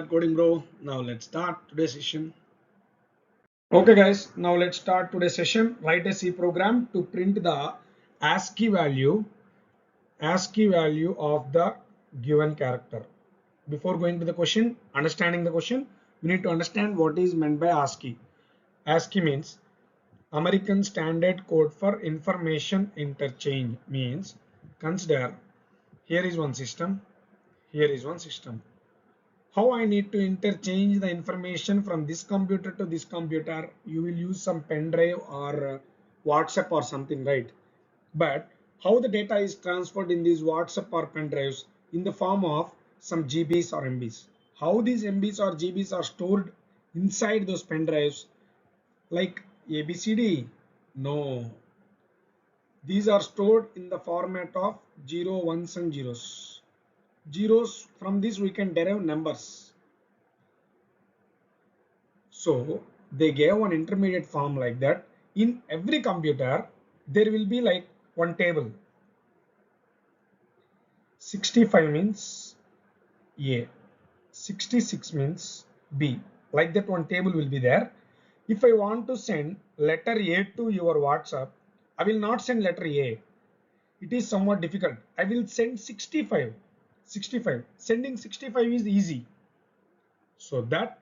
start coding, bro. Now let's start today's session. Okay, guys. Now let's start today's session. Write a C program to print the ASCII value, ASCII value of the given character. Before going to the question, understanding the question, we need to understand what is meant by ASCII. ASCII means American Standard Code for Information Interchange. Means consider here is one system, here is one system. How I need to interchange the information from this computer to this computer? You will use some pen drive or WhatsApp or something, right? But how the data is transferred in these WhatsApp or pen drives in the form of some GBs or MBs? How these MBs or GBs are stored inside those pen drives like ABCD? No, these are stored in the format of 0, 1s and zeros. Zeros, from this we can derive numbers. So they gave one intermediate form like that. In every computer, there will be like one table. 65 means A, 66 means B. Like that one table will be there. If I want to send letter A to your WhatsApp, I will not send letter A. It is somewhat difficult. I will send 65. 65. Sending 65 is easy. So that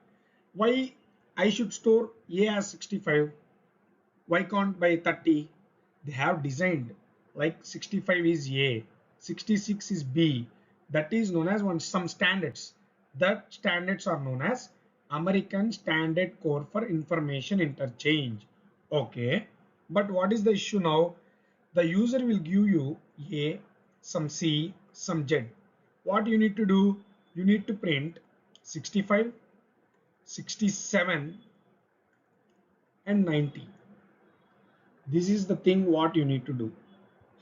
why I should store A as 65. Why can't by 30? They have designed like 65 is A, 66 is B. That is known as some standards. That standards are known as American Standard Code for Information Interchange. Okay, but what is the issue now? The user will give you A, some C, some Z. What you need to do? You need to print 65, 67 and 90. This is the thing what you need to do.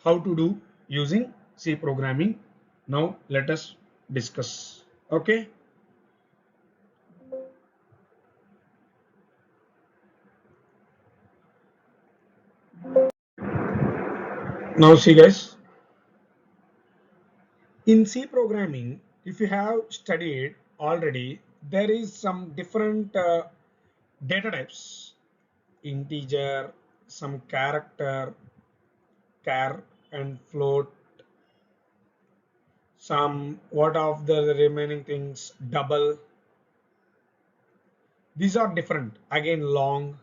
How to do using C programming. Now let us discuss. Okay. Now see, guys, in C programming, if you have studied already, there is some different data types: integer, some character, char and float, some what of the remaining things, double. These are different. Again, long.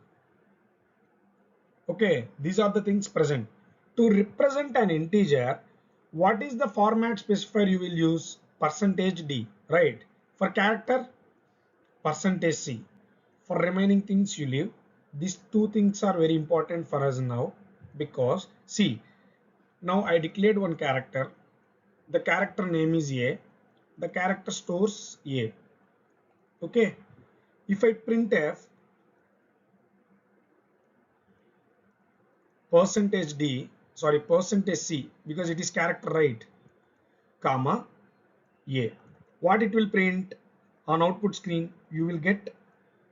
Okay, these are the things present. To represent an integer, what is the format specifier you will use? Percentage %d, right? For character, percentage %c. For remaining things you leave. These two things are very important for us now, because see, now I declared one character. The character name is A. The character stores A. Okay. If I printf percentage %c, because it is character, right, comma A, what it will print on output screen? You will get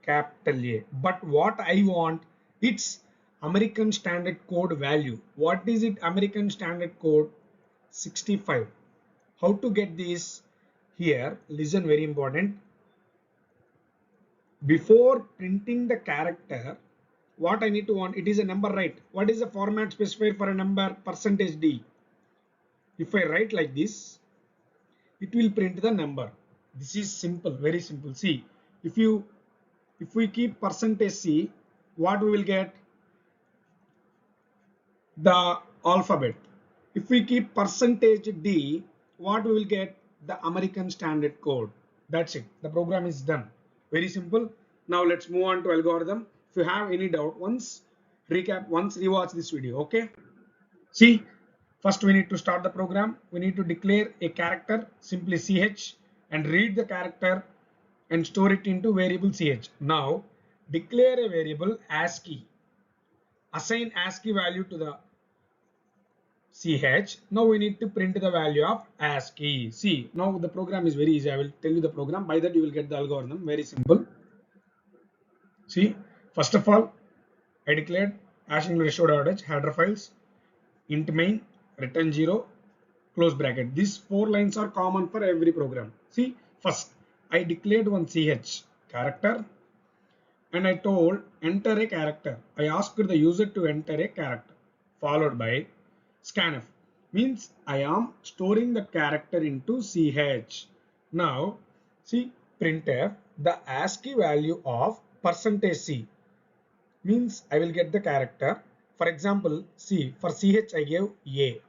capital A. But what I want, it's American Standard Code value. What is it? American Standard Code 65. How to get this? Here, listen, very important. Before printing the character, what I need to want, it is a number, right? What is the format specifier for a number? Percentage %d. If I write like this, it will print the number. This is simple, very simple. See, if we keep percentage %c, what we will get? The alphabet. If we keep percentage %d, what we will get? The American Standard Code. That's it. The program is done. Very simple. Now let's move on to algorithm. If you have any doubt, once rewatch this video. Okay. See, first we need to start the program. We need to declare a character, simply ch, and read the character and store it into variable ch. Now declare a variable ASCII. Assign ASCII value to the ch. Now we need to print the value of ASCII. See, now the program is very easy. I will tell you the program. By that you will get the algorithm. Very simple. See, first of all, I declared #ratio.h header files, int main, return 0, close bracket. These 4 lines are common for every program. See, first I declared one ch character and I told enter a character. I asked the user to enter a character followed by scanf. Means I am storing the character into ch. Now see printf the ASCII value of %c means I will get the character. For example, see for ch I gave a.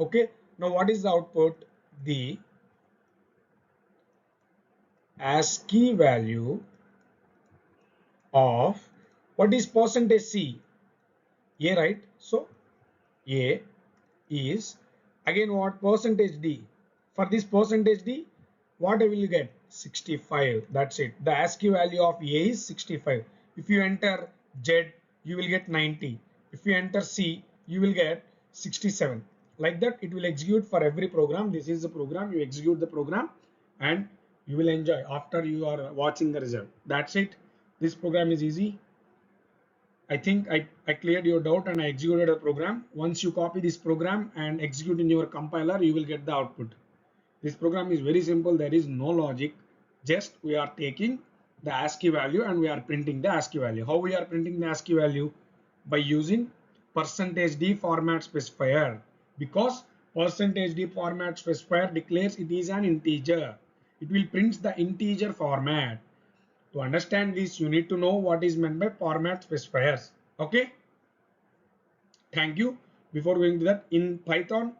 Okay. Now what is the output? The ASCII value of what is %c? A, right? So A is again what %d? For this %d, what I will get? 65. That's it. The ASCII value of A is 65. If you enter Z, you will get 90. If you enter C, you will get 67. Like that, it will execute for every program. This is the program. You execute the program and you will enjoy after you are watching the result. That's it. This program is easy. I think I cleared your doubt and I executed a program. Once you copy this program and execute in your compiler, you will get the output. This program is very simple. There is no logic. Just we are taking the ASCII value and we are printing the ASCII value. How we are printing the ASCII value? By using %d format specifier. Because %d format specifier declares it is an integer. It will print the integer format. To understand this, you need to know what is meant by format specifiers. Okay. Thank you. Before going to that, in Python,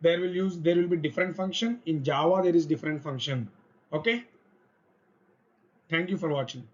there will be different function. In Java, there is different function. Okay. Thank you for watching.